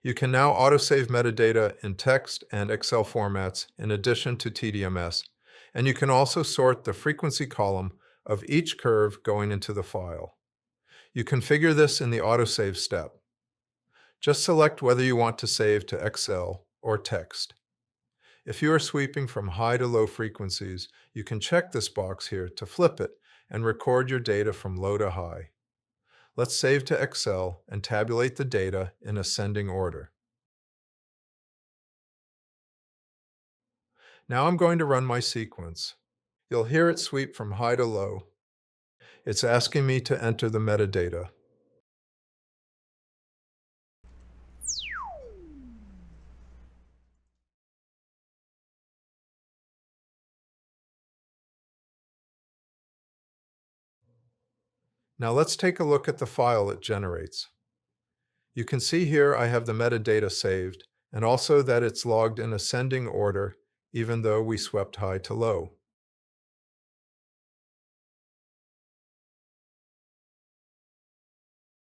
You can now autosave metadata in text and Excel formats in addition to TDMS, and you can also sort the frequency column of each curve going into the file. You configure this in the autosave step. Just select whether you want to save to Excel or text. If you are sweeping from high to low frequencies, you can check this box here to flip it and record your data from low to high. Let's save to Excel and tabulate the data in ascending order. Now I'm going to run my sequence. You'll hear it sweep from high to low. It's asking me to enter the metadata. Now let's take a look at the file it generates. You can see here I have the metadata saved, and also that it's logged in ascending order, even though we swept high to low.